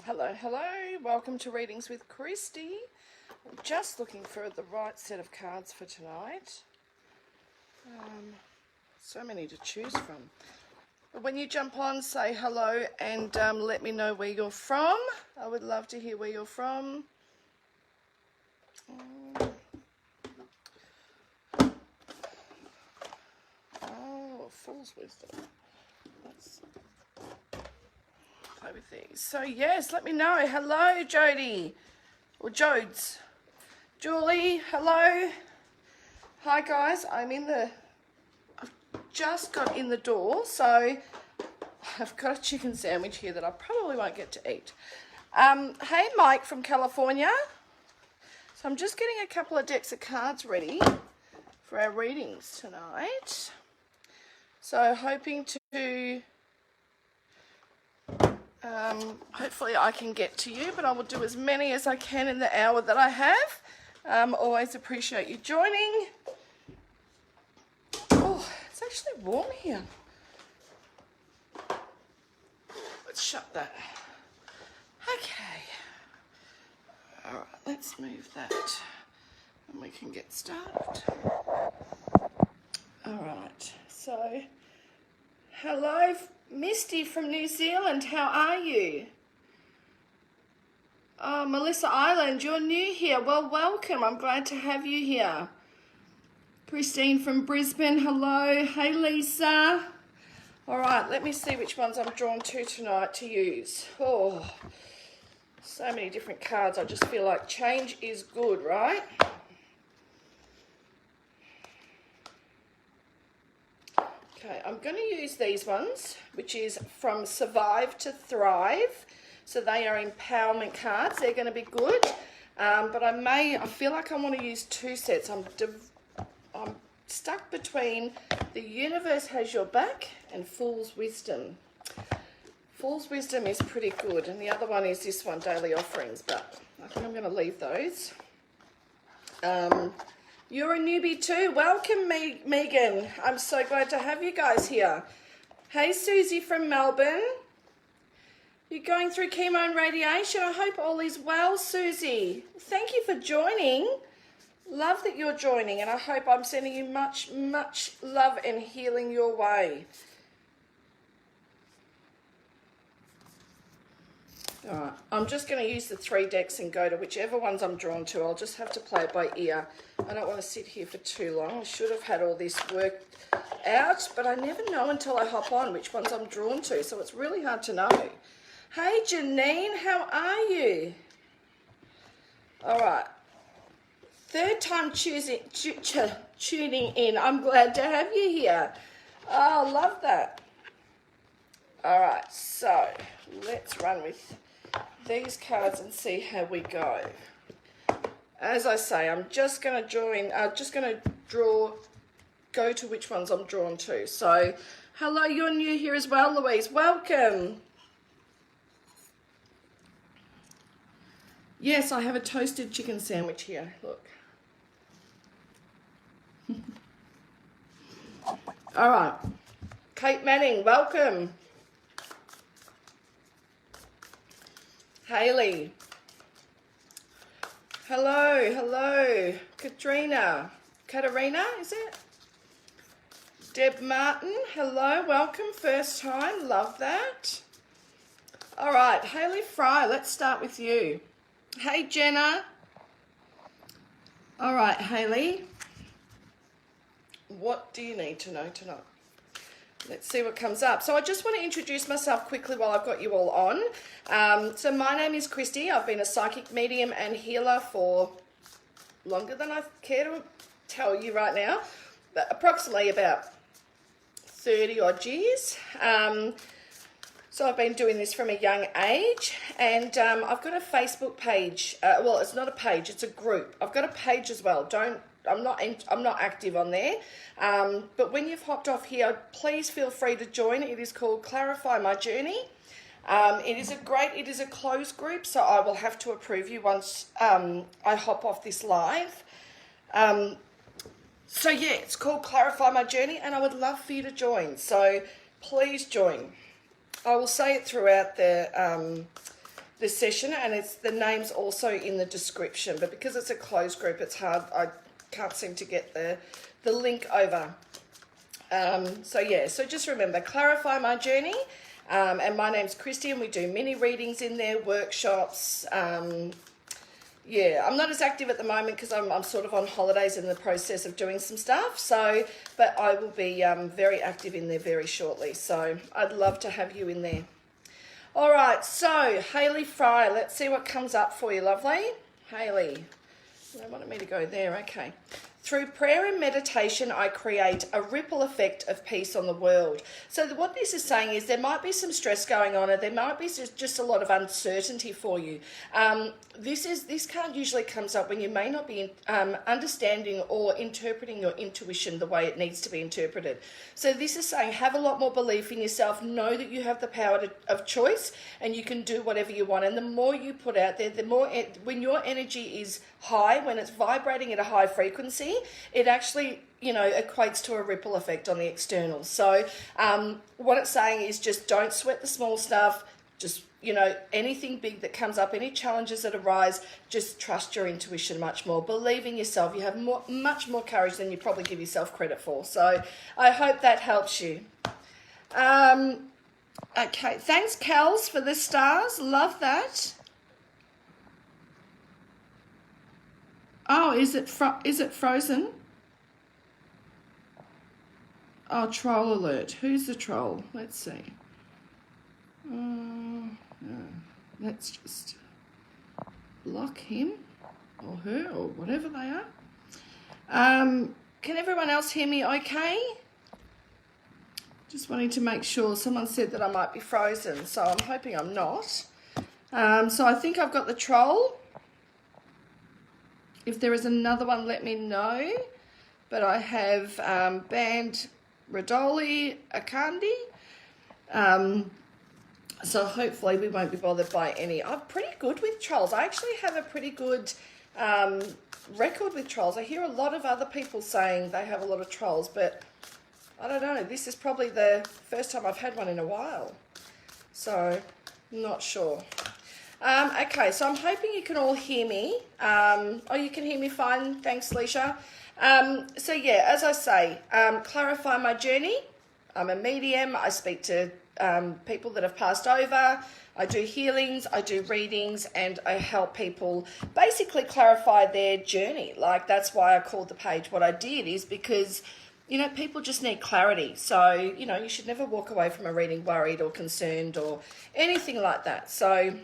Hello, hello. Welcome to Readings with Christy. I'm just looking for the right set of cards for tonight. So many to choose from. But when you jump on, say hello and let me know where you're from. I would love to hear where you're from. Oh, Fool's Wisdom. Let's play with these. So yes, let me know. Hello, Jody. Or Jodes. Julie, hello. Hi guys, I've just got in the door, so I've got a chicken sandwich here that I probably won't get to eat. Hey Mike from California. So I'm just getting a couple of decks of cards ready for our readings tonight. So hoping to, hopefully I can get to you, but I will do as many as I can in the hour that I have. Always appreciate you joining. Oh, it's actually warm here. Let's shut that. Okay. All right, let's move that and we can get started. All right, so hello, Misty from New Zealand. How are you? Oh, Melissa Island, you're new here. Well, welcome. I'm glad to have you here. Christine from Brisbane, hello. Hey, Lisa. All right, let me see which ones I'm drawn to tonight to use. Oh, so many different cards. I just feel like change is good, right? Okay, I'm going to use these ones, which is From Survive to Thrive. So they are empowerment cards. They're going to be good. But I feel like I want to use two sets. I'm stuck between The Universe Has Your Back and Fool's Wisdom. Fool's Wisdom is pretty good. And the other one is this one, Daily Offerings. But I think I'm going to leave those. You're a newbie too. Welcome, Megan. I'm so glad to have you guys here. Hey, Susie from Melbourne. You're going through chemo and radiation. I hope all is well, Susie. Thank you for joining. Love that you're joining, and I hope I'm sending you much, much love and healing your way. All right, I'm just going to use the 3 decks and go to whichever ones I'm drawn to. I'll just have to play it by ear. I don't want to sit here for too long. I should have had all this worked out, but I never know until I hop on which ones I'm drawn to, so it's really hard to know. Hey, Janine, how are you? All right. Third time tuning in. I'm glad to have you here. Oh, love that. All right, so let's run with these cards and see how we go. As I say, I'm just going to go to which ones I'm drawn to. So, hello, you're new here as well, Louise. Welcome. Yes, I have a toasted chicken sandwich here. Look. All right. Kate Manning, welcome. Haley. Hello. Katarina, is it? Deb Martin, hello, welcome, first time, love that. All right, Haley Fry, let's start with you. Hey, Jenna. All right, Haley. What do you need to know tonight? Let's see what comes up. So I just want to introduce myself quickly while I've got you all on. So my name is Christy. I've been a psychic medium and healer for longer than I care to tell you right now, but approximately about 30 odd years. So I've been doing this from a young age, and I've got a Facebook page. Well, it's not a page, it's a group. I've got a page as well. I'm not active on there. But when you've hopped off here, please feel free to join. It is called Clarify My Journey. It is a closed group, so I will have to approve you once I hop off this live. So yeah, it's called Clarify My Journey, and I would love for you to join. So please join. I will say it throughout the this session, and the name's also in the description, but because it's a closed group, it's hard. I can't seem to get the link over. So just remember, clarify my journey, and my name's Christy, and we do mini readings in there, workshops. I'm not as active at the moment because I'm sort of on holidays in the process of doing some stuff. So, but I will be very active in there very shortly. So I'd love to have you in there. All right, so Hayley Fry, let's see what comes up for you, lovely. Hayley, they wanted me to go there, okay. Through prayer and meditation, I create a ripple effect of peace on the world. So what this is saying is there might be some stress going on, and there might be just a lot of uncertainty for you. This card usually comes up when you may not be understanding or interpreting your intuition the way it needs to be interpreted. So this is saying have a lot more belief in yourself, know that you have the power of choice, and you can do whatever you want. And the more you put out there, the more, when your energy is high, when it's vibrating at a high frequency, it actually, equates to a ripple effect on the external. So what it's saying is just don't sweat the small stuff. Just, anything big that comes up, any challenges that arise, just trust your intuition much more. Believe in yourself. You have much more courage than you probably give yourself credit for. So I hope that helps you. Okay, thanks, Kels, for the stars. Love that. Oh, is it frozen? Oh, troll alert. Who's the troll? Let's see. Let's just block him or her or whatever they are. Can everyone else hear me okay? Just wanting to make sure. Someone said that I might be frozen, so I'm hoping I'm not. So I think I've got the troll. If there is another one, let me know. But I have banned Radoli Akandi. So hopefully we won't be bothered by any. I'm pretty good with trolls. I actually have a pretty good record with trolls. I hear a lot of other people saying they have a lot of trolls, but I don't know. This is probably the first time I've had one in a while. So, not sure. Okay, so I'm hoping you can all hear me. You can hear me fine. Thanks, Leisha. As I say, clarify my journey. I'm a medium. I speak to people that have passed over. I do healings, I do readings, and I help people basically clarify their journey. Like, that's why I called the page what I did, is because, people just need clarity. So, you should never walk away from a reading worried or concerned or anything like that. So,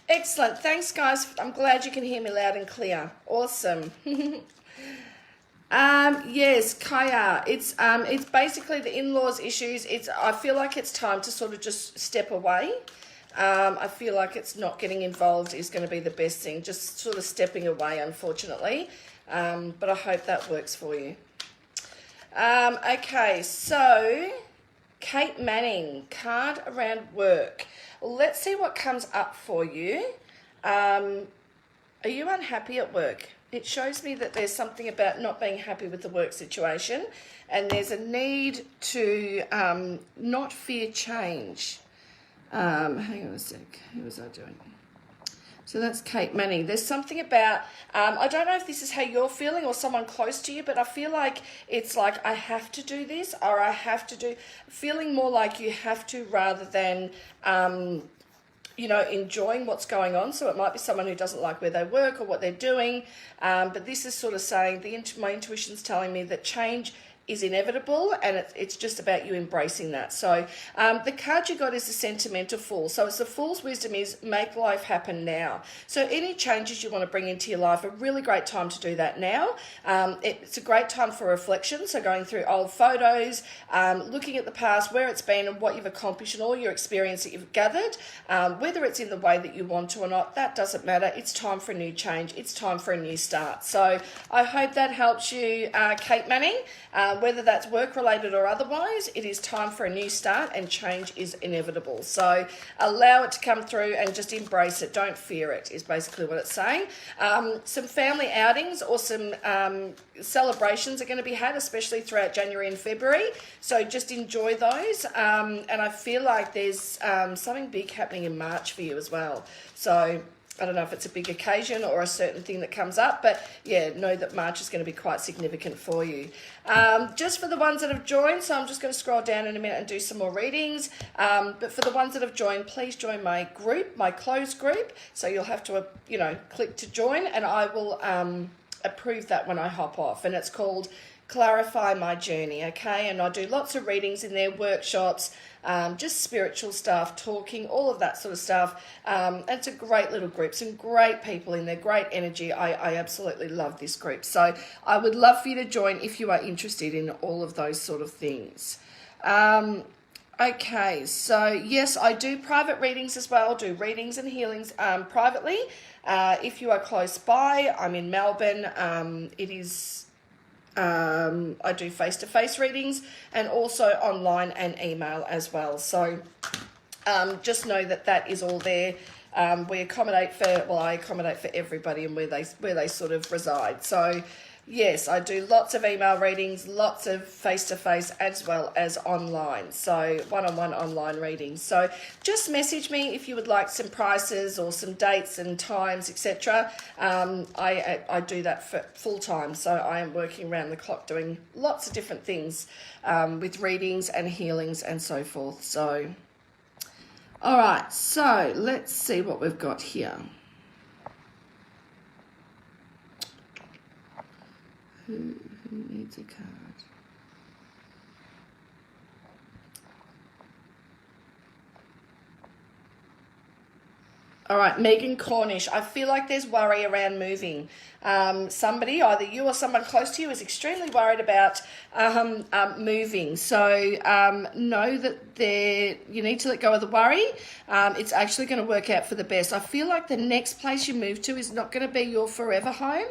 excellent. Thanks, guys. I'm glad you can hear me loud and clear. Awesome. Yes, Kaya. It's basically the in-laws issues. I feel like it's time to sort of just step away. I feel like it's not getting involved is going to be the best thing. Just sort of stepping away, unfortunately. But I hope that works for you. Okay, so Kate Manning, card around work. Let's see what comes up for you. Are you unhappy at work? It shows me that there's something about not being happy with the work situation, and there's a need to not fear change. Hang on a sec. Who was I doing? So that's Kate Manning. There's something about, I don't know if this is how you're feeling or someone close to you, but I feel like it's like I have to do this, or I have to do, feeling more like you have to rather than, enjoying what's going on. So it might be someone who doesn't like where they work or what they're doing. But this is sort of saying, my intuition's telling me that change is inevitable, and it's just about you embracing that. So the card you got is the Sentimental Fool. So it's the Fool's wisdom is make life happen now. So any changes you want to bring into your life, a really great time to do that now. It's a great time for reflection. So going through old photos, looking at the past, where it's been and what you've accomplished and all your experience that you've gathered, whether it's in the way that you want to or not, that doesn't matter. It's time for a new change. It's time for a new start. So I hope that helps you, Kate Manning. whether that's work-related or otherwise, it is time for a new start and change is inevitable. So allow it to come through and just embrace it. Don't fear it, is basically what it's saying. Some family outings or some celebrations are going to be had, especially throughout January and February. So just enjoy those. And I feel like there's something big happening in March for you as well. So I don't know if it's a big occasion or a certain thing that comes up, but yeah, know that March is going to be quite significant for you. Just for the ones that have joined, so I'm just going to scroll down in a minute and do some more readings. But for the ones that have joined, please join my group, my closed group. So you'll have to, click to join, and I will approve that when I hop off. And it's called Clarify My Journey, okay? And I do lots of readings in there, workshops, just spiritual stuff, talking, all of that sort of stuff. And it's a great little group, some great people in there, great energy. I absolutely love this group. So I would love for you to join if you are interested in all of those sort of things. Okay, so yes, I do private readings as well, do readings and healings privately. If you are close by, I'm in Melbourne. I do face-to-face readings and also online and email as well. So just know that is all there. I accommodate for everybody and where they sort of reside. So yes, I do lots of email readings, lots of face-to-face as well as online. So one-on-one online readings. So just message me if you would like some prices or some dates and times, etc. I do that for full time. So I am working around the clock doing lots of different things with readings and healings and so forth. So, all right. So let's see what we've got here. Who needs a card? All right, Megan Cornish. I feel like there's worry around moving. Somebody, either you or someone close to you, is extremely worried about moving. So know that you need to let go of the worry. It's actually going to work out for the best. I feel like the next place you move to is not going to be your forever home.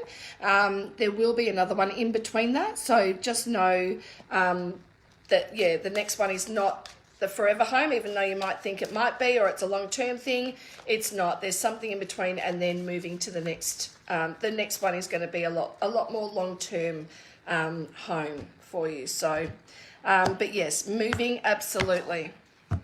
There will be another one in between that. So just know that, the next one is not the forever home, even though you might think it might be, or it's a long-term thing. It's not. There's something in between, and then moving to the next. The next one is going to be a lot more long-term home for you. So, but yes, moving, absolutely. I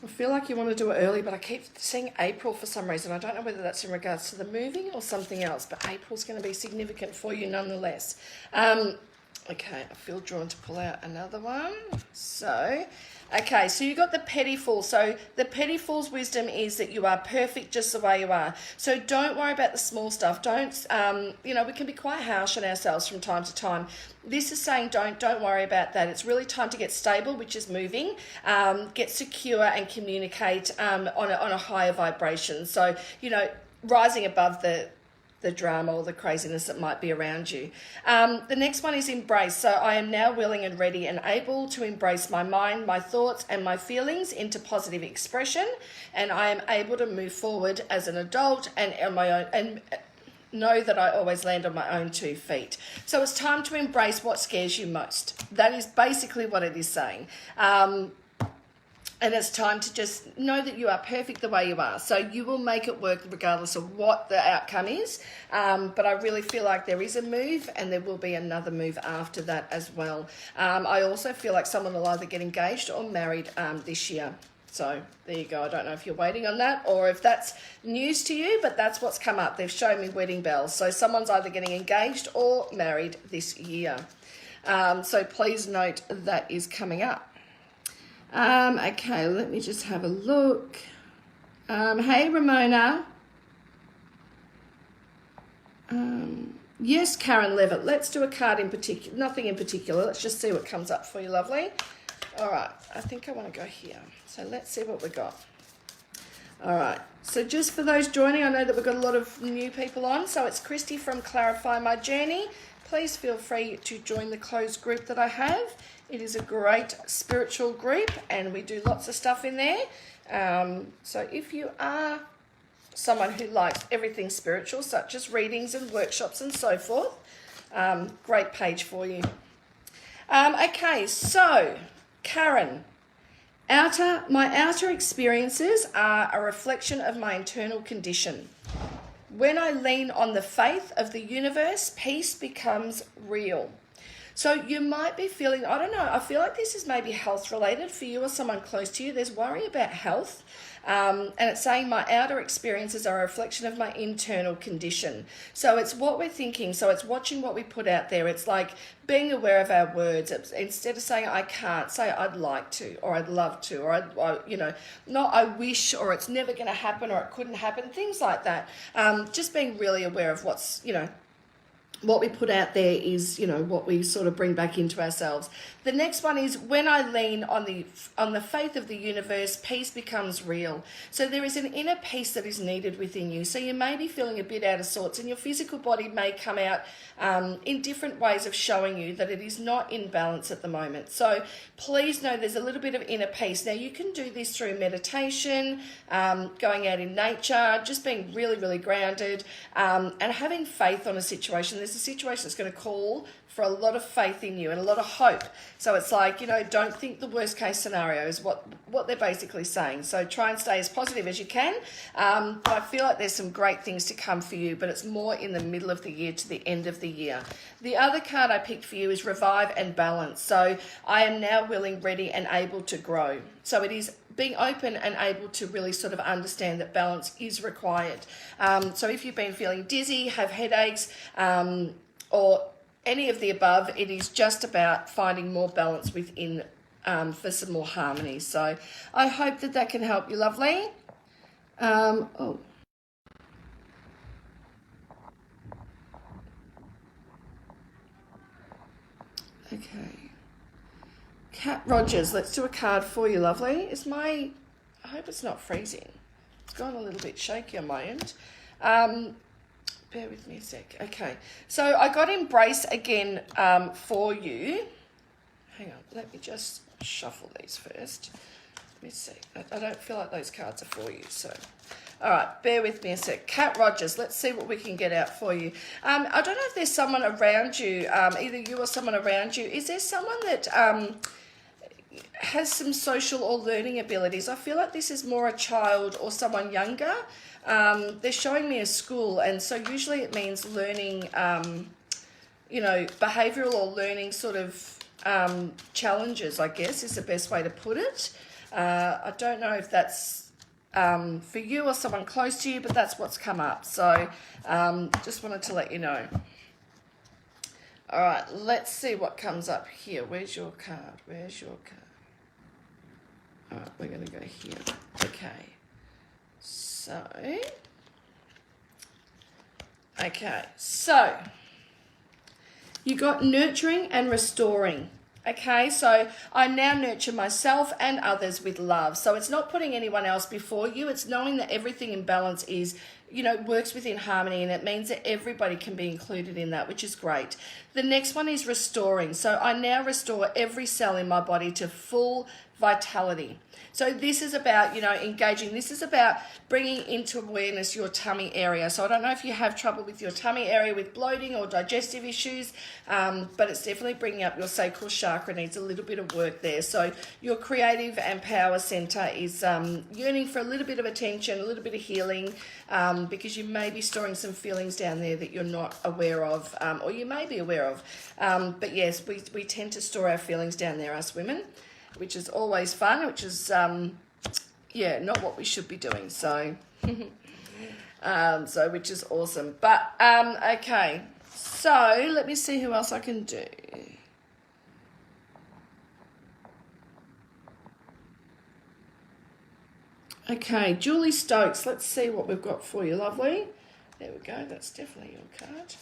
feel like you want to do it early, but I keep seeing April for some reason. I don't know whether that's in regards to the moving or something else, but April's going to be significant for you nonetheless. Okay, I feel drawn to pull out another one. So, okay, so you got the Petty Fool. So the Petty Fool's wisdom is that you are perfect just the way you are. So don't worry about the small stuff. Don't, we can be quite harsh on ourselves from time to time. This is saying don't worry about that. It's really time to get stable, which is moving, get secure and communicate on a higher vibration. So, rising above the drama or the craziness that might be around you. The next one is embrace. So I am now willing and ready and able to embrace my mind, my thoughts and my feelings into positive expression, and I am able to move forward as an adult and on my own, and know that I always land on my own 2 feet. So it's time to embrace what scares you most. That is basically what it is saying. And it's time to just know that you are perfect the way you are. So you will make it work regardless of what the outcome is. But I really feel like there is a move, and there will be another move after that as well. I also feel like someone will either get engaged or married this year. So there you go. I don't know if you're waiting on that or if that's news to you, but that's what's come up. They've shown me wedding bells. So someone's either getting engaged or married this year. So please note that is coming up. Okay, let me just have a look. Hey, Ramona. Yes, Karen Levitt. Let's do a card in particular. Nothing in particular. Let's just see what comes up for you, lovely. All right, I think I want to go here. So let's see what we got. All right, so just for those joining, I know that we've got a lot of new people on. So it's Christy from Clarify My Journey. Please feel free to join the closed group that I have. It is a great spiritual group, and we do lots of stuff in there. So if you are someone who likes everything spiritual, such as readings and workshops and so forth, Great page for you. Okay, so Karen, my outer experiences are a reflection of my internal condition. When I lean on the faith of the universe, peace becomes real. So you might be feeling, I don't know, I feel like this is maybe health related for you or someone close to you. There's worry about health. And it's saying my outer experiences are a reflection of my internal condition. So it's what we're thinking. So it's watching what we put out there. It's like being aware of our words. Instead of saying I can't, say I'd like to, or I'd love to, or not I wish, or it's never going to happen, or it couldn't happen, things like that. Just being really aware of what's, what we put out there is, what we sort of bring back into ourselves. The next one is when I lean on the faith of the universe, peace becomes real. So there is an inner peace that is needed within you. So you may be feeling a bit out of sorts, and your physical body may come out in different ways of showing you that it is not in balance at the moment. So please know there's a little bit of inner peace. Now you can do this through meditation, going out in nature, just being really, really grounded, and having faith on a situation. There's a situation that's going to call for a lot of faith in you and a lot of hope. So it's like, don't think the worst case scenario is what they're basically saying. So try and stay as positive as you can. But I feel like there's some great things to come for you, but it's more in the middle of the year to the end of the year. The other card I picked for you is revive and balance. So I am now willing, ready, and able to grow. So it is being open and able to really sort of understand that balance is required. So if you've been feeling dizzy, have headaches, or any of the above, it is just about finding more balance within for some more harmony. So I hope that can help you, lovely. Okay. Cat Rogers, let's do a card for you, lovely. I hope it's not freezing. It's gone a little bit shaky on my end. Bear with me a sec. Okay, so I got Embrace again for you. Hang on, let me just shuffle these first. Let me see. I don't feel like those cards are for you, so... All right, bear with me a sec. Cat Rogers, let's see what we can get out for you. I don't know if there's someone around you, either you or someone around you. Is there someone that has some social or learning abilities? I feel like this is more a child or someone younger. They're showing me a school, and so usually it means learning, behavioural or learning sort of challenges, I guess, is the best way to put it. I don't know if that's for you or someone close to you, but that's what's come up. So just wanted to let you know. All right, let's see what comes up here. Where's your card? All right, we're going to go here. Okay. So you got nurturing and restoring. Okay, so I now nurture myself and others with love. So it's not putting anyone else before you. It's knowing that everything in balance is, works within harmony, and it means that everybody can be included in that, which is great. The next one is restoring. So I now restore every cell in my body to full vitality. So this is about, engaging. This is about bringing into awareness your tummy area. So I don't know if you have trouble with your tummy area with bloating or digestive issues, but it's definitely bringing up your sacral chakra. Needs a little bit of work there. So your creative and power center is yearning for a little bit of attention, a little bit of healing, because you may be storing some feelings down there that you're not aware of, or you may be aware of. But yes, we tend to store our feelings down there, us women, which is always fun, which is, not what we should be doing. So, which is awesome. But, okay. So, let me see who else I can do. Okay, Julie Stokes. Let's see what we've got for you, lovely. There we go. That's definitely your card.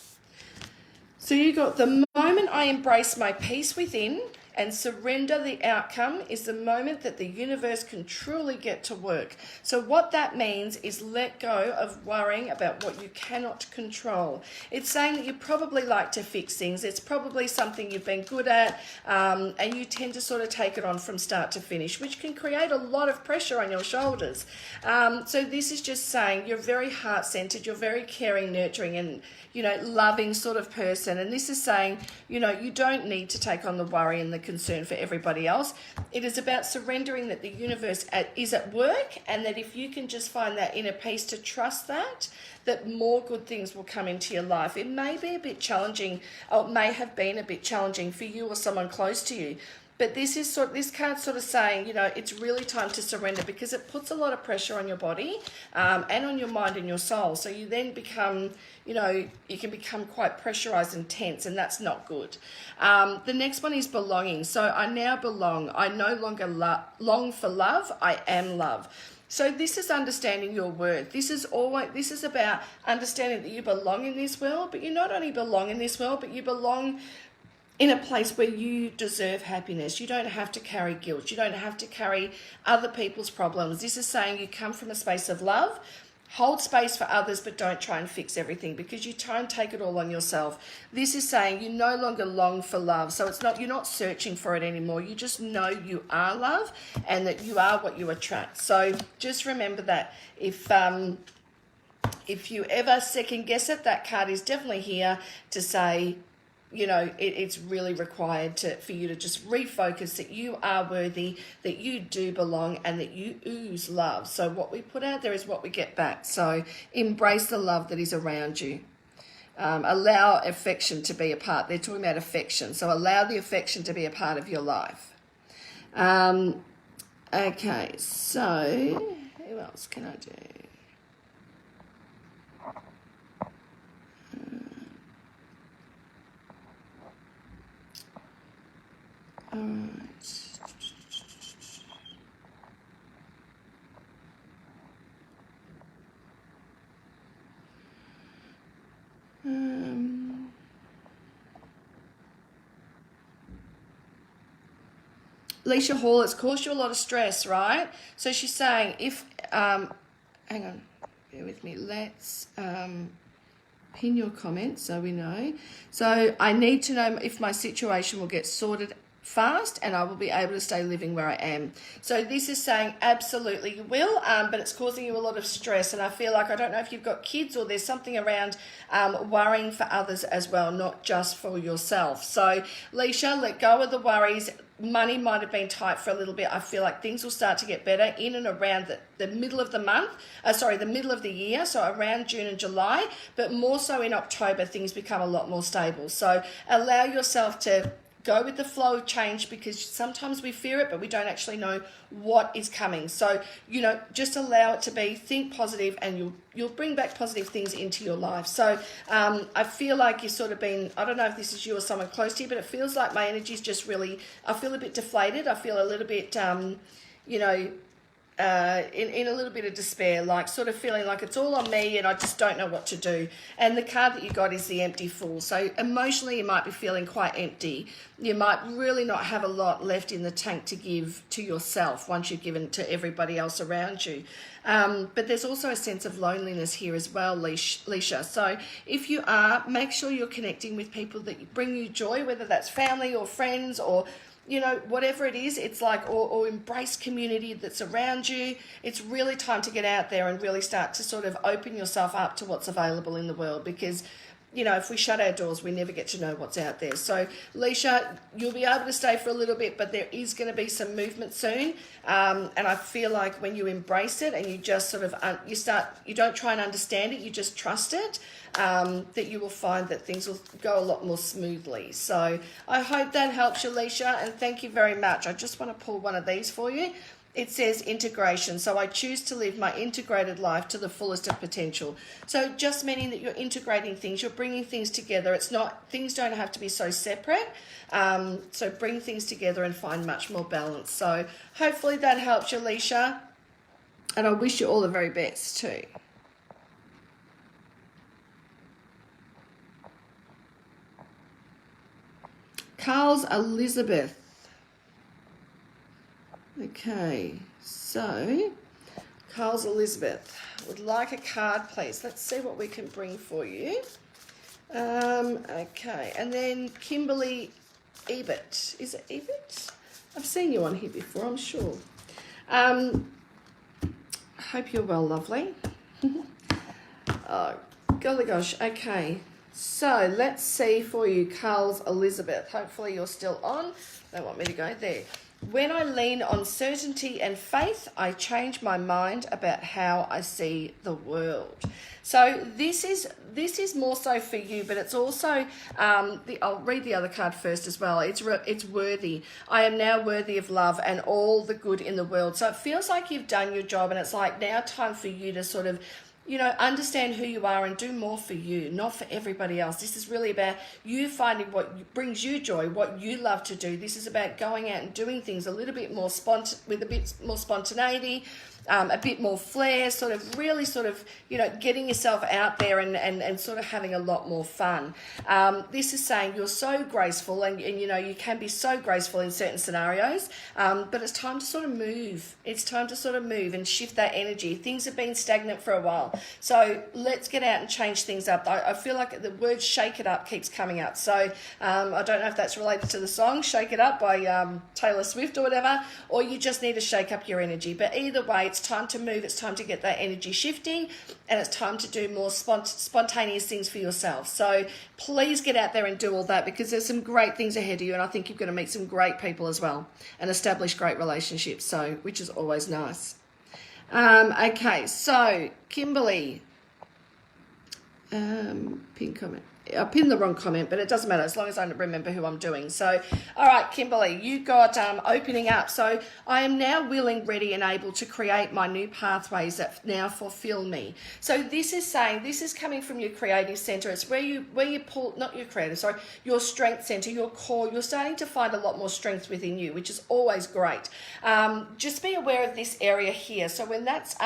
So you got the moment I embrace my peace within And surrender, the outcome, is the moment that the universe can truly get to work. So what that means is let go of worrying about what you cannot control. It's saying that you probably like to fix things. It's probably something you've been good at, and you tend to sort of take it on from start to finish, which can create a lot of pressure on your shoulders. So this is just saying you're very heart-centered, you're very caring, nurturing, and loving sort of person. And this is saying, you don't need to take on the worry and the concern for everybody else. It is about surrendering that the universe is at work, and that if you can just find that inner peace to trust that more good things will come into your life. It may be a bit challenging, or it may have been a bit challenging for you or someone close to you. But this card's sort of saying, it's really time to surrender, because it puts a lot of pressure on your body and on your mind and your soul. So you then become, you can become quite pressurized and tense, and that's not good. The next one is belonging. So I now belong. I no longer long for love. I am love. So this is understanding your worth. This is about understanding that you belong in this world, but you not only belong in this world, but you belong in a place where you deserve happiness. You don't have to carry guilt. You don't have to carry other people's problems. This is saying you come from a space of love. Hold space for others, but don't try and fix everything, because you try and take it all on yourself. This is saying you no longer long for love. So you're not searching for it anymore. You just know you are love, and that you are what you attract. So just remember that. If you ever second guess it, that card is definitely here to say, it's really required for you to just refocus that you are worthy, that you do belong, and that you ooze love. So what we put out there is what we get back. So embrace the love that is around you. Allow affection to be a part. They're talking about affection. So allow the affection to be a part of your life. Okay, so who else can I do? All right. Leisha Hall, it's caused you a lot of stress, right? So she's saying hang on, bear with me. Let's pin your comments so we know. So I need to know if my situation will get sorted fast and I will be able to stay living where I am. So this is saying absolutely you will, but it's causing you a lot of stress. And I feel like, I don't know if you've got kids or there's something around worrying for others as well, not just for yourself. So Leisha, let go of the worries. Money might have been tight for a little bit. I feel like things will start to get better in and around the middle of the the middle of the year, so around June and July, but more so in October, things become a lot more stable. So allow yourself to go with the flow of change, because sometimes we fear it, but we don't actually know what is coming. So, just allow it to be, think positive, and you'll bring back positive things into your life. So I feel like you've sort of been, I don't know if this is you or someone close to you, but it feels like my energy is just really, I feel a bit deflated. I feel a little bit, in a little bit of despair, like sort of feeling like it's all on me and I just don't know what to do. And the card that you got is the empty fool. So emotionally you might be feeling quite empty. You might really not have a lot left in the tank to give to yourself once you've given to everybody else around you. But there's also a sense of loneliness here as well, Leisha. So if you are, make sure you're connecting with people that bring you joy, whether that's family or friends or whatever it is. It's like, or embrace community that's around you. It's really time to get out there and really start to sort of open yourself up to what's available in the world, because if we shut our doors, we never get to know what's out there. So, Leisha, you'll be able to stay for a little bit, but there is going to be some movement soon. And I feel like when you embrace it and you just sort of, you don't try and understand it, you just trust it, that you will find that things will go a lot more smoothly. So I hope that helps you, Leisha, and thank you very much. I just want to pull one of these for you. It says integration. So I choose to live my integrated life to the fullest of potential. So just meaning that you're integrating things, you're bringing things together. It's not, things don't have to be so separate. So bring things together and find much more balance. So hopefully that helps you, Leisha. And I wish you all the very best too. Carl's Elizabeth. Okay, so Carl's Elizabeth would like a card, please. Let's see what we can bring for you. Okay, and then Kimberly Ebert. Is it Ebert? I've seen you on here before, I'm sure. Hope you're well, lovely. Oh, golly gosh. Okay, so let's see for you, Carl's Elizabeth. Hopefully you're still on. They want me to go there. When I lean on certainty and faith, I change my mind about how I see the world. So this is more so for you, but it's also I'll read the other card first as well. It's worthy. I am now worthy of love and all the good in the world. So it feels like you've done your job, and it's like now time for you to sort of, you know, understand who you are and do more for you, not for everybody else. This is really about you finding what brings you joy, what you love to do. This is about going out and doing things a little bit more with a bit more spontaneity, a bit more flair, sort of really sort of, you know, getting yourself out there and sort of having a lot more fun. This is saying you're so graceful and, you know, you can be so graceful in certain scenarios, but it's time to sort of move. It's time to sort of move and shift that energy. Things have been stagnant for a while. So let's get out and change things up. I feel like the word shake it up keeps coming up. So I don't know if that's related to the song Shake It Up by Taylor Swift or whatever, or you just need to shake up your energy. But either way, it's time to move. It's time to get that energy shifting, and it's time to do more spontaneous things for yourself. So please get out there and do all that, because there's some great things ahead of you, and I think you're going to meet some great people as well and establish great relationships, so which is always nice. Okay, so Kimberly, pin comment. I pinned the wrong comment, but it doesn't matter as long as I remember who I'm doing. So, all right, Kimberly, you got opening up. So I am now willing, ready, and able to create my new pathways that now fulfill me. So this is saying, this is coming from your creative center. It's where you pull, not your creative, sorry, your strength center, your core. You're starting to find a lot more strength within you, which is always great. Just be aware of this area here. So when that's,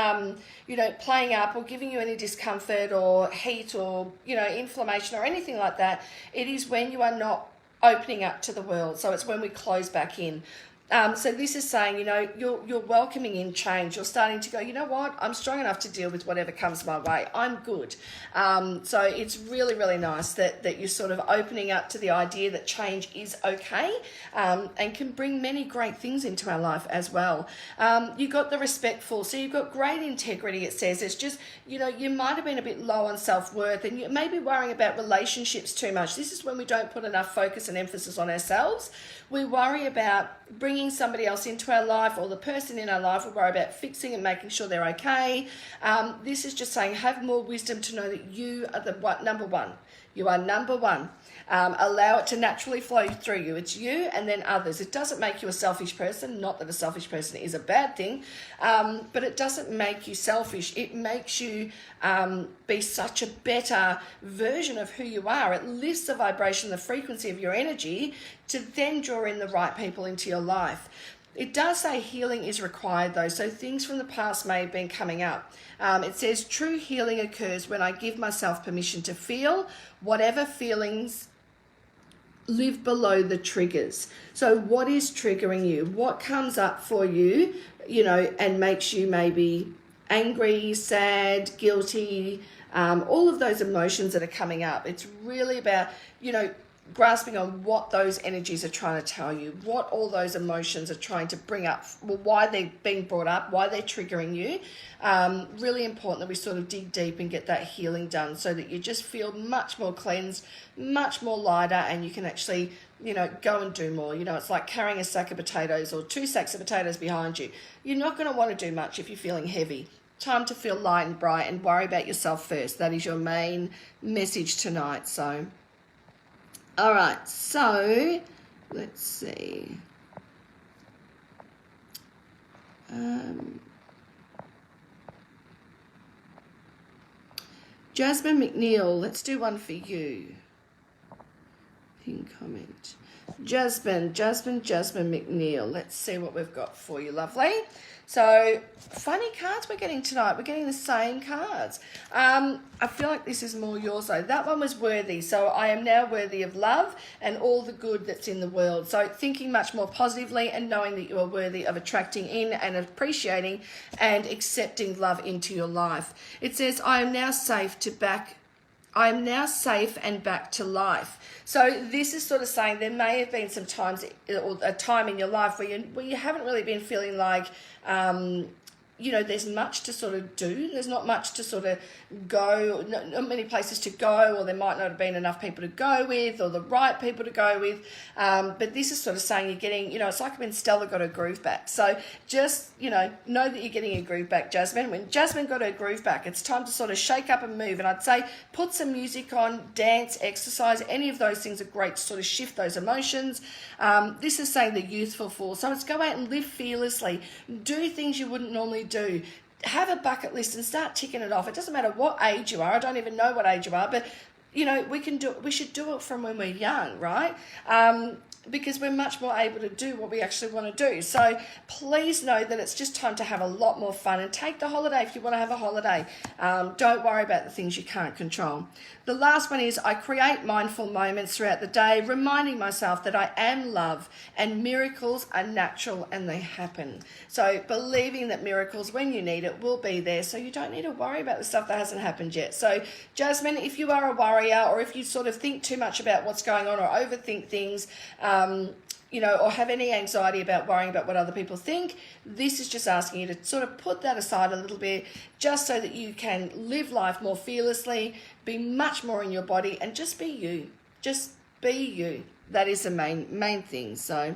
you know, playing up or giving you any discomfort or heat or, you know, inflammation or anything like that, it is when you are not opening up to the world. So it's when we close back in. So this is saying, you know, you're welcoming in change. You're starting to go, you know what, I'm strong enough to deal with whatever comes my way. I'm good. So it's really, really nice that you're sort of opening up to the idea that change is okay, and can bring many great things into our life as well. You've got the respectful, so you've got great integrity, it says. It's just, you know, you might have been a bit low on self-worth, and you may be worrying about relationships too much. This is when we don't put enough focus and emphasis on ourselves. We worry about bringing somebody else into our life, or the person in our life. We worry about fixing and making sure they're okay. This is just saying, have more wisdom to know that you are the number one. You are number one. Allow it to naturally flow through you. It's you and then others. It doesn't make you a selfish person. Not that a selfish person is a bad thing, but it doesn't make you selfish. It makes you be such a better version of who you are. It lifts the vibration, the frequency of your energy to then draw in the right people into your life. It does say healing is required though, so things from the past may have been coming up. It says true healing occurs when I give myself permission to feel whatever feelings live below the triggers. So what is triggering you? What comes up for you, you know, and makes you maybe angry, sad, guilty, all of those emotions that are coming up. It's really about, you know, grasping on what those energies are trying to tell you, what all those emotions are trying to bring up, well, why they're being brought up, why they're triggering you. Really important that we sort of dig deep and get that healing done so that you just feel much more cleansed, much more lighter, and you can actually, you know, go and do more. You know, it's like carrying a sack of potatoes or 2 sacks of potatoes behind you. You're not going to want to do much if you're feeling heavy. Time to feel light and bright and worry about yourself first. That is your main message tonight. So, all right, so let's see. Jasmine McNeil, let's do one for you. Pin comment. Jasmine McNeil. Let's see what we've got for you, lovely. So, funny cards we're getting tonight. We're getting the same cards. I feel like this is more yours, though. That one was worthy. So, I am now worthy of love and all the good that's in the world. So, thinking much more positively and knowing that you are worthy of attracting in and appreciating and accepting love into your life. It says, I am now safe and back to life. So this is sort of saying there may have been some times or a time in your life where you haven't really been feeling like, there's much to sort of do. There's not much to sort of go, not many places to go, or there might not have been enough people to go with or the right people to go with. But this is sort of saying you're getting, it's like when Stella got her groove back. So just, know that you're getting a groove back, Jasmine. When Jasmine got her groove back, it's time to sort of shake up and move. And I'd say put some music on, dance, exercise. Any of those things are great to sort of shift those emotions. This is saying the youthful force. So it's go out and live fearlessly. Do things you wouldn't normally do. Have a bucket list and start ticking it off. It doesn't matter what age you are. I don't even know what age you are, but we should do it from when we're young, right? Because we're much more able to do what we actually want to do. So please know that it's just time to have a lot more fun and take the holiday if you want to have a holiday. Don't worry about the things you can't control. The last one is I create mindful moments throughout the day, reminding myself that I am love and miracles are natural and they happen. So believing that miracles, when you need it, will be there. So you don't need to worry about the stuff that hasn't happened yet. So Jasmine, if you are a worrier or if you sort of think too much about what's going on or overthink things, or have any anxiety about worrying about what other people think, this is just asking you to sort of put that aside a little bit, just so that you can live life more fearlessly, be much more in your body, and just be you. Just be you. That is the main thing. So,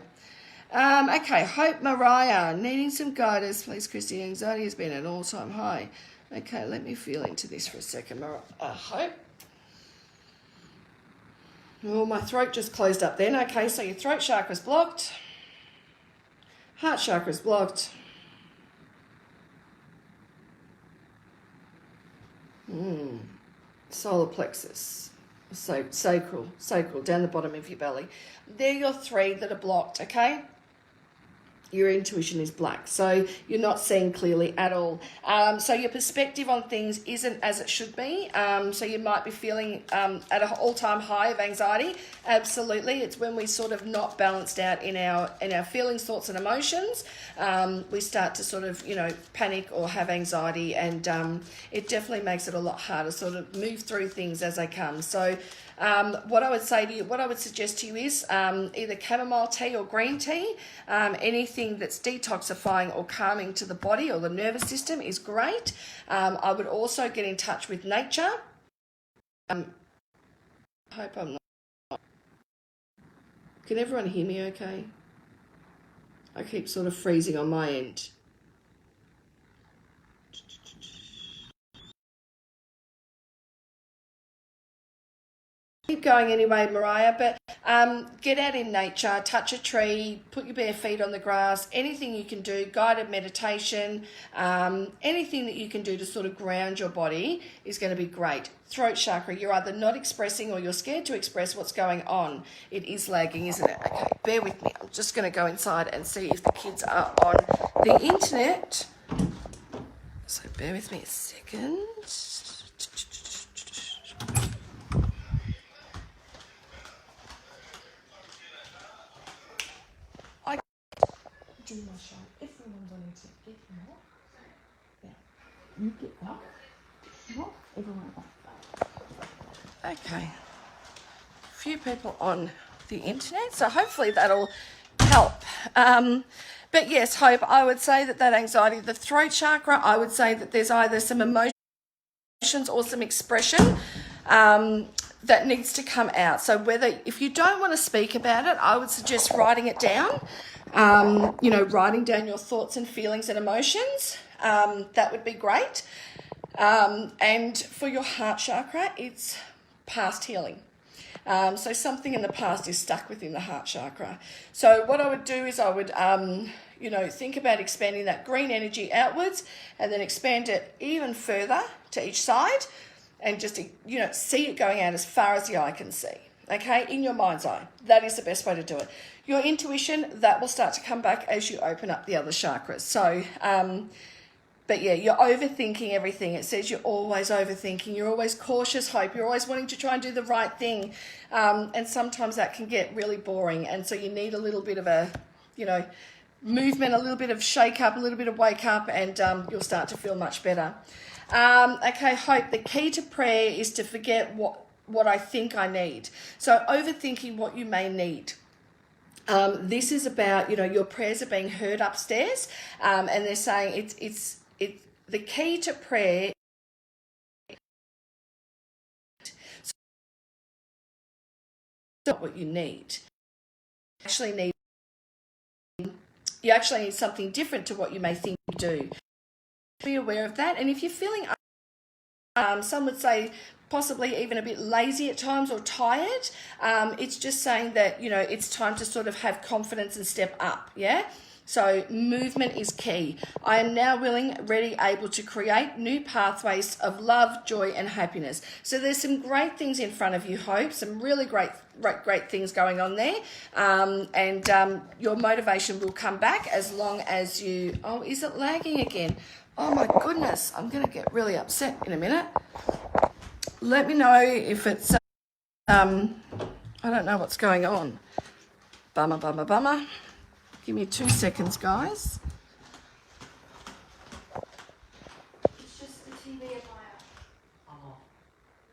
okay, Hope Mariah, needing some guidance, please, Christy. Anxiety has been at an all-time high. Okay, let me feel into this for a second, Hope. Oh, my throat just closed up then. Okay, so your throat chakra's blocked. Heart chakra's blocked. Solar plexus. So sacral, down the bottom of your belly. They're your three that are blocked, okay? Your intuition is black, so you're not seeing clearly at all. So your perspective on things isn't as it should be. So you might be feeling at an all-time high of anxiety. Absolutely, it's when we sort of not balanced out in our feelings, thoughts, and emotions. We start to sort of panic or have anxiety, and it definitely makes it a lot harder to sort of move through things as they come. So. What I would suggest to you is either chamomile tea or green tea. Anything that's detoxifying or calming to the body or the nervous system is great. I would also get in touch with nature. Hope I'm not. Can everyone hear me okay? I keep sort of freezing on my end. Keep going anyway, Mariah, but get out in nature, touch a tree, put your bare feet on the grass, anything you can do, guided meditation, anything that you can do to sort of ground your body is going to be great. Throat chakra, you're either not expressing or you're scared to express what's going on. It is lagging, isn't it? Okay, bear with me. I'm just going to go inside and see if the kids are on the internet. So bear with me a second. Do my show. Everyone's on it. Get more. Yeah. You get off. What? Everyone off. Okay. A few people on the internet, so hopefully that'll help. But yes, Hope, I would say that anxiety, the throat chakra, I would say that there's either some emotions or some expression that needs to come out. So if you don't want to speak about it, I would suggest writing it down. Writing down your thoughts and feelings and emotions, that would be great. And for your heart chakra, it's past healing. So something in the past is stuck within the heart chakra. So what I would do is I would, think about expanding that green energy outwards and then expand it even further to each side and just, see it going out as far as the eye can see. okay, in your mind's eye. That is the best way to do it. Your intuition, that will start to come back as you open up the other chakras. So, but yeah, you're overthinking everything. It says you're always overthinking. You're always cautious, Hope. You're always wanting to try and do the right thing. And sometimes that can get really boring. And so you need a little bit of a, movement, a little bit of shake up, a little bit of wake up, and you'll start to feel much better. Okay, Hope, the key to prayer is to forget what I think I need. So overthinking what you may need. This is about, your prayers are being heard upstairs, and they're saying it's the key to prayer. Not what you need. You actually need something different to what you may think you do. Be aware of that, and if you're feeling, some would say possibly even a bit lazy at times or tired, it's just saying that, it's time to sort of have confidence and step up, yeah? So movement is key. I am now willing, ready, able to create new pathways of love, joy, and happiness. So there's some great things in front of you, Hope, some really great things going on there. And your motivation will come back as long as you... Oh, is it lagging again? Oh, my goodness. I'm going to get really upset in a minute. Let me know if it's... I don't know what's going on. Bummer. Give me 2 seconds, guys. It's just the TV at my... Are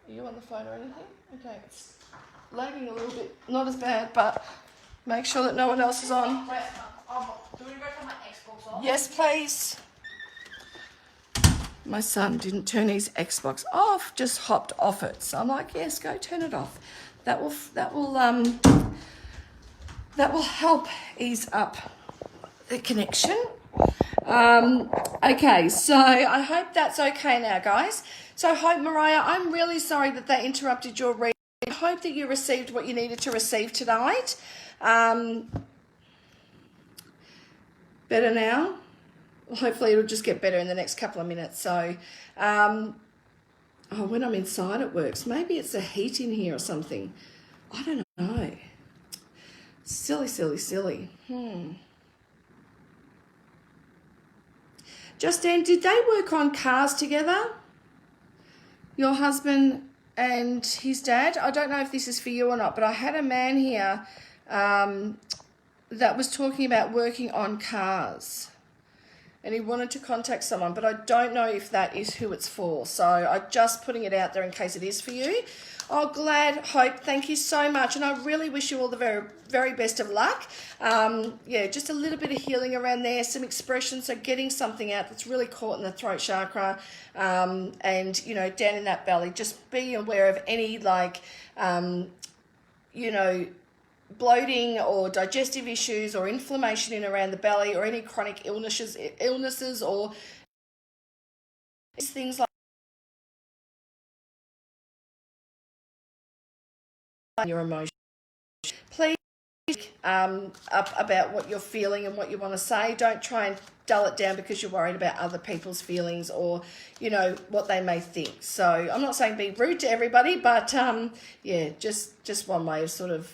you on the phone or anything? Okay, it's lagging a little bit. Not as bad, but make sure that no one else is on. Do we go from my Xbox off? Yes, please. My son didn't turn his Xbox off, just hopped off it. So I'm like, yes, go turn it off. That will help ease up the connection. Okay, so I hope that's okay now, guys. So Hope, Mariah, I'm really sorry that interrupted your reading. I hope that you received what you needed to receive tonight. Better now? Well, hopefully it'll just get better in the next couple of minutes. So, when I'm inside it works. Maybe it's the heat in here or something. I don't know. Silly. Justine, did they work on cars together? Your husband and his dad? I don't know if this is for you or not, but I had a man here that was talking about working on cars. And he wanted to contact someone, but I don't know if that is who it's for. So I'm just putting it out there in case it is for you. Oh, glad, Hope. Thank you so much. And I really wish you all the very, very best of luck. Just a little bit of healing around there, some expression. So getting something out that's really caught in the throat chakra and, down in that belly. Just be aware of any, bloating or digestive issues or inflammation in around the belly or any chronic illnesses or things like your emotions. Please up about what you're feeling and what you want to say. Don't try and dull it down because you're worried about other people's feelings or what they may think. So I'm not saying be rude to everybody, but just one way of sort of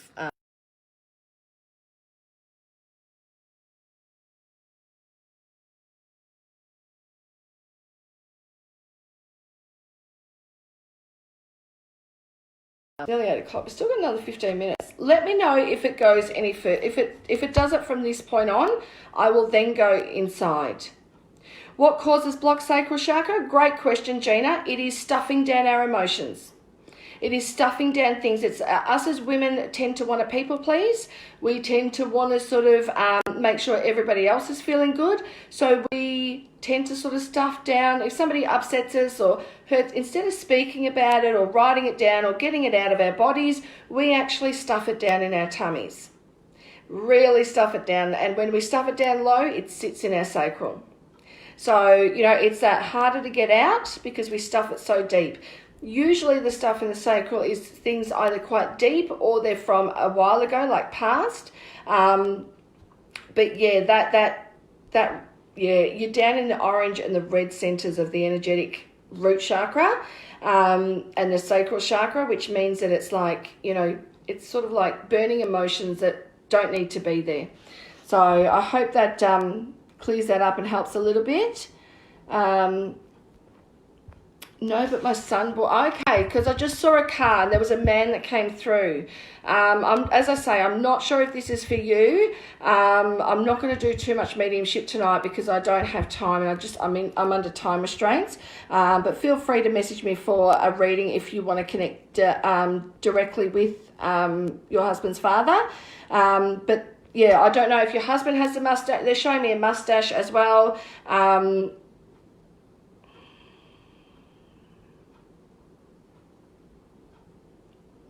nearly 8 o'clock. We've still got another 15 minutes. Let me know if it goes any further. If it does it from this point on, I will then go inside. What causes blocked sacral chakra? Great question, Gina. It is stuffing down our emotions. It is stuffing down things. It's us as women tend to want to people please. We tend to want to sort of make sure everybody else is feeling good. So we tend to sort of stuff down. If somebody upsets us or hurts, instead of speaking about it or writing it down or getting it out of our bodies, we actually stuff it down in our tummies. Really stuff it down. And when we stuff it down low, it sits in our sacral. So, it's that harder to get out because we stuff it so deep. Usually the stuff in the sacral is things either quite deep or they're from a while ago, like past. But yeah, you're down in the orange and the red centers of the energetic root chakra and the sacral chakra, which means that it's like, it's sort of like burning emotions that don't need to be there. So I hope that clears that up and helps a little bit. No, but my son bought, okay, because I just saw a car and there was a man that came through. As I say, I'm not sure if this is for you. I'm not going to do too much mediumship tonight because I don't have time, and I'm under time restraints. But feel free to message me for a reading if you want to connect directly with your husband's father. But yeah, I don't know if your husband has a mustache. They're showing me a mustache as well.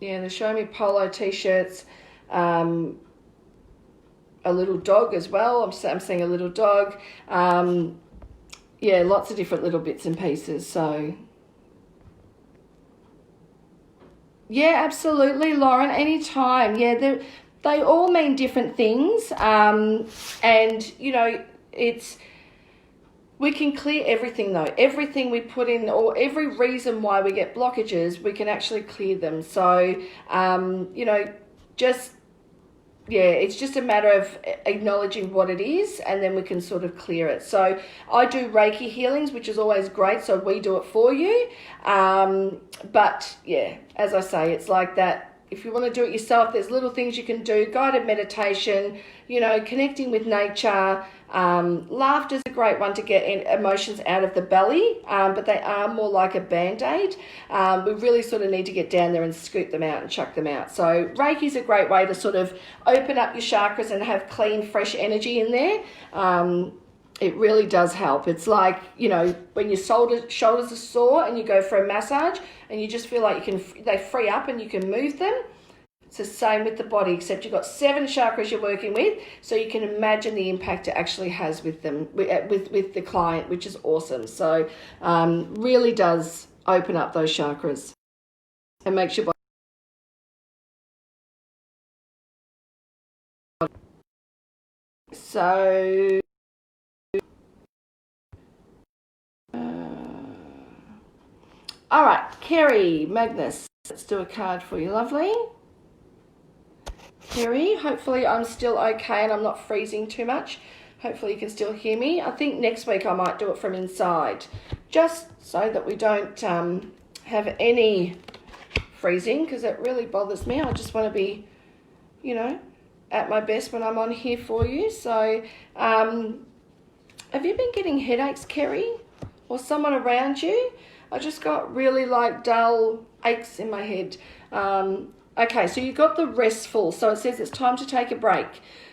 Yeah, they're showing me polo t-shirts, a little dog as well. I'm seeing a little dog. Yeah, lots of different little bits and pieces. So, yeah, absolutely, Lauren, anytime. Yeah, they all mean different things. And, you know, we can clear everything though. Everything we put in, or every reason why we get blockages, we can actually clear them. So, you know, it's just a matter of acknowledging what it is, and then we can sort of clear it. So I do Reiki healings, which is always great. So we do it for you. But yeah, as I say, it's like that. If you want to do it yourself, there's little things you can do. Guided meditation, you know, connecting with nature. Laughter is a great one to get emotions out of the belly, but they are more like a Band-Aid. We really sort of need to get down there and scoop them out and chuck them out. So Reiki is a great way to sort of open up your chakras and have clean, fresh energy in there. It really does help. It's like, you know, when your shoulders are sore and you go for a massage and you just feel like they free up and you can move them. It's the same with the body, except you've got 7 chakras you're working with, so you can imagine the impact it actually has with them, with the client, which is awesome. So really does open up those chakras and makes your body. So all right, Kerry, Magnus, let's do a card for you, lovely. Kerry, hopefully I'm still okay and I'm not freezing too much. Hopefully you can still hear me. I think next week I might do it from inside, just so that we don't have any freezing, because it really bothers me. I just want to be, you know, at my best when I'm on here for you. So have you been getting headaches, Kerry, or someone around you? I just got really like dull aches in my head. Okay, so you got the restful. So it says it's time to take a break.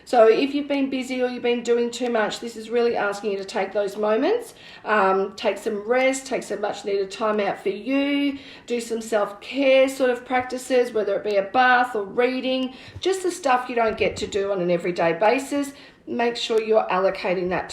So if you've been busy or you've been doing too much, this is really asking you to take those moments, take some rest, take some much needed time out for you, do some self-care sort of practices, whether it be a bath or reading, just the stuff you don't get to do on an everyday basis. Make sure you're allocating that